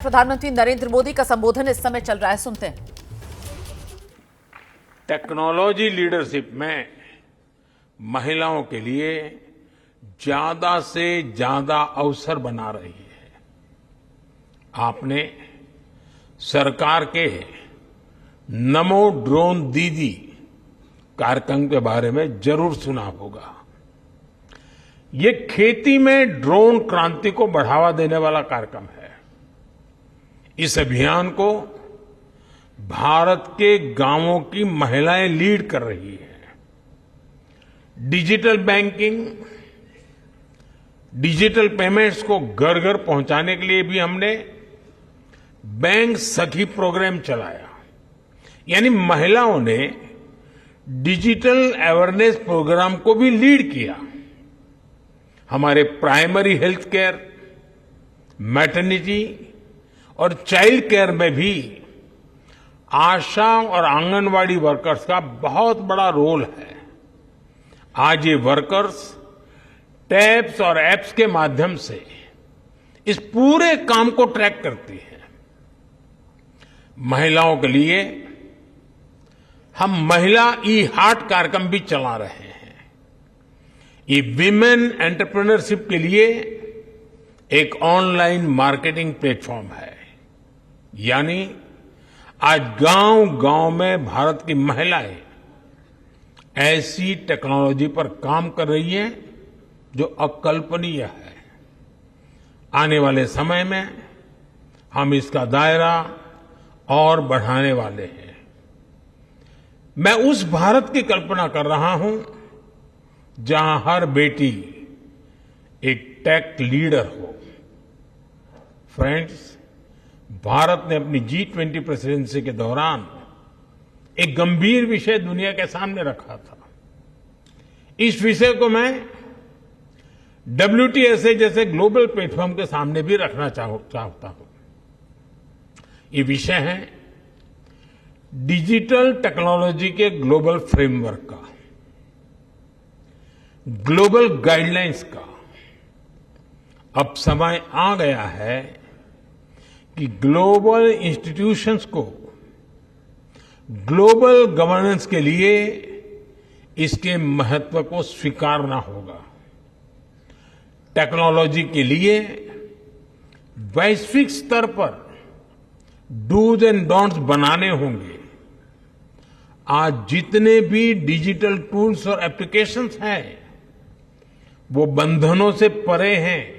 प्रधानमंत्री नरेंद्र मोदी का संबोधन इस समय चल रहा है, सुनते हैं। टेक्नोलॉजी लीडरशिप में महिलाओं के लिए ज्यादा से ज्यादा अवसर बना रही है। आपने सरकार के नमो ड्रोन दीदी कार्यक्रम के बारे में जरूर सुना होगा। ये खेती में ड्रोन क्रांति को बढ़ावा देने वाला कार्यक्रम है। इस अभियान को भारत के गांवों की महिलाएं लीड कर रही हैं। डिजिटल बैंकिंग, डिजिटल पेमेंट्स को घर घर पहुंचाने के लिए भी हमने बैंक सखी प्रोग्राम चलाया। यानी महिलाओं ने डिजिटल अवेयरनेस प्रोग्राम को भी लीड किया। हमारे प्राइमरी हेल्थ केयर, मैटरनिटी और चाइल्ड केयर में भी आशा और आंगनवाड़ी वर्कर्स का बहुत बड़ा रोल है। आज ये वर्कर्स टैब्स और एप्स के माध्यम से इस पूरे काम को ट्रैक करती हैं। महिलाओं के लिए हम महिला ई हार्ट कार्यक्रम भी चला रहे हैं। ये विमेन एंटरप्रेन्योरशिप के लिए एक ऑनलाइन मार्केटिंग प्लेटफॉर्म है। यानी आज गांव-गांव में भारत की महिलाएं ऐसी टेक्नोलॉजी पर काम कर रही हैं जो अकल्पनीय है। आने वाले समय में हम इसका दायरा और बढ़ाने वाले हैं। मैं उस भारत की कल्पना कर रहा हूं जहां हर बेटी एक टेक लीडर हो। फ्रेंड्स, भारत ने अपनी G20 प्रेसिडेंसी के दौरान एक गंभीर विषय दुनिया के सामने रखा था। इस विषय को मैं WTSA जैसे ग्लोबल प्लेटफॉर्म के सामने भी रखना चाहता हूं। ये विषय है डिजिटल टेक्नोलॉजी के ग्लोबल फ्रेमवर्क का, ग्लोबल गाइडलाइंस का। अब समय आ गया है कि ग्लोबल इंस्टीट्यूशंस को ग्लोबल गवर्नेंस के लिए इसके महत्व को स्वीकारना होगा। टेक्नोलॉजी के लिए वैश्विक स्तर पर डूज एंड डोंट्स बनाने होंगे। आज जितने भी डिजिटल टूल्स और एप्लीकेशंस हैं वो बंधनों से परे हैं,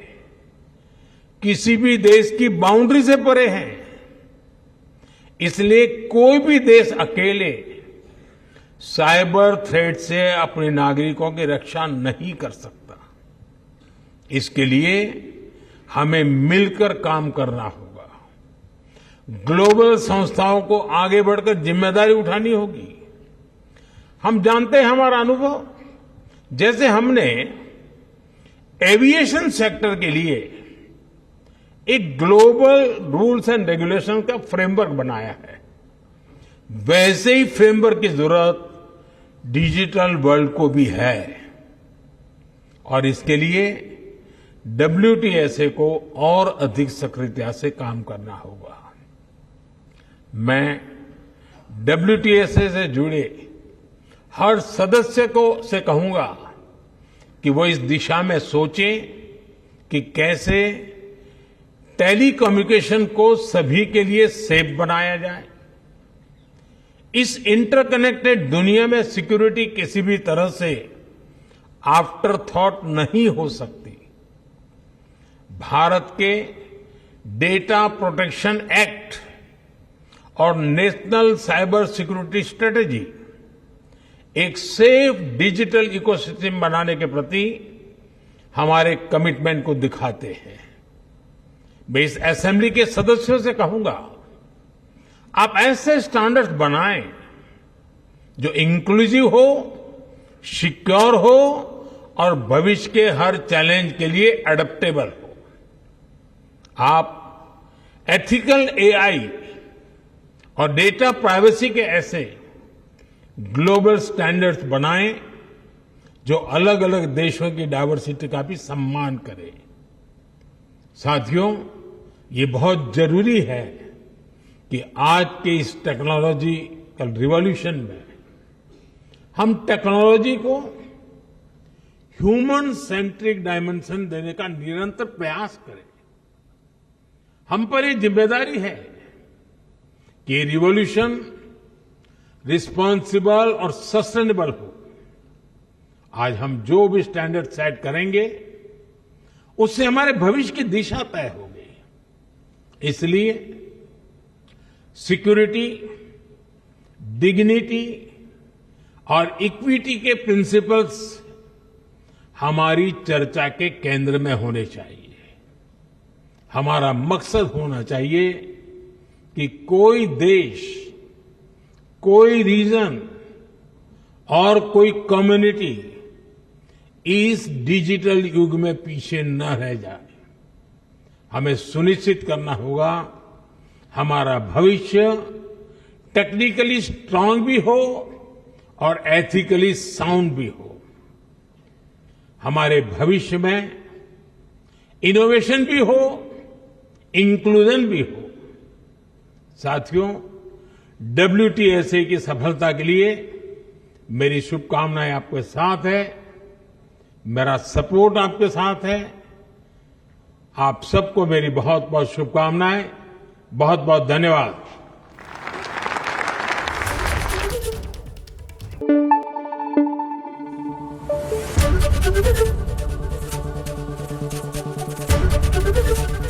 किसी भी देश की बाउंड्री से परे हैं। इसलिए कोई भी देश अकेले साइबर थ्रेट से अपने नागरिकों की रक्षा नहीं कर सकता। इसके लिए हमें मिलकर काम करना होगा। ग्लोबल संस्थाओं को आगे बढ़कर जिम्मेदारी उठानी होगी। हम जानते हैं, हमारा अनुभव, जैसे हमने एविएशन सेक्टर के लिए एक ग्लोबल रूल्स एंड रेगुलेशन का फ्रेमवर्क बनाया है, वैसे ही फ्रेमवर्क की जरूरत डिजिटल वर्ल्ड को भी है। और इसके लिए WTSA को और अधिक सक्रियता से काम करना होगा। मैं WTSA से जुड़े हर सदस्य से कहूंगा कि वो इस दिशा में सोचें कि कैसे टेलीकम्युनिकेशन को सभी के लिए सेफ बनाया जाए। इस इंटरकनेक्टेड दुनिया में सिक्योरिटी किसी भी तरह से आफ्टर थॉट नहीं हो सकती। भारत के डेटा प्रोटेक्शन एक्ट और नेशनल साइबर सिक्योरिटी स्ट्रेटेजी एक सेफ डिजिटल इकोसिस्टम बनाने के प्रति हमारे कमिटमेंट को दिखाते हैं। मैं इस असेंबली के सदस्यों से कहूंगा, आप ऐसे स्टैंडर्ड्स बनाएं जो इंक्लूसिव हो, सिक्योर हो और भविष्य के हर चैलेंज के लिए एडेप्टेबल हो। आप एथिकल AI और डेटा प्राइवेसी के ऐसे ग्लोबल स्टैंडर्ड्स बनाएं जो अलग अलग देशों की डायवर्सिटी का भी सम्मान करें। साथियों, ये बहुत जरूरी है कि आज के इस टेक्नोलॉजिकल रिवॉल्यूशन में हम टेक्नोलॉजी को ह्यूमन सेंट्रिक डायमेंशन देने का निरंतर प्रयास करें। हम पर ये जिम्मेदारी है कि ये रिवॉल्यूशन रिस्पॉन्सिबल और सस्टेनेबल हो। आज हम जो भी स्टैंडर्ड सेट करेंगे उससे हमारे भविष्य की दिशा तय होगी। इसलिए सिक्योरिटी, डिग्निटी और इक्विटी के प्रिंसिपल्स हमारी चर्चा के केंद्र में होने चाहिए। हमारा मकसद होना चाहिए कि कोई देश, कोई रीजन और कोई कम्युनिटी इस डिजिटल युग में पीछे न रह जाए। हमें सुनिश्चित करना होगा हमारा भविष्य टेक्निकली स्ट्रांग भी हो और एथिकली साउंड भी हो। हमारे भविष्य में इनोवेशन भी हो, इंक्लूजन भी हो। साथियों, WTSA की सफलता के लिए मेरी शुभकामनाएं आपके साथ है, मेरा सपोर्ट आपके साथ है। आप सबको मेरी बहुत बहुत शुभकामनाएं, बहुत बहुत धन्यवाद।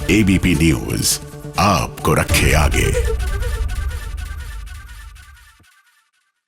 ABP न्यूज आपको रखे आगे।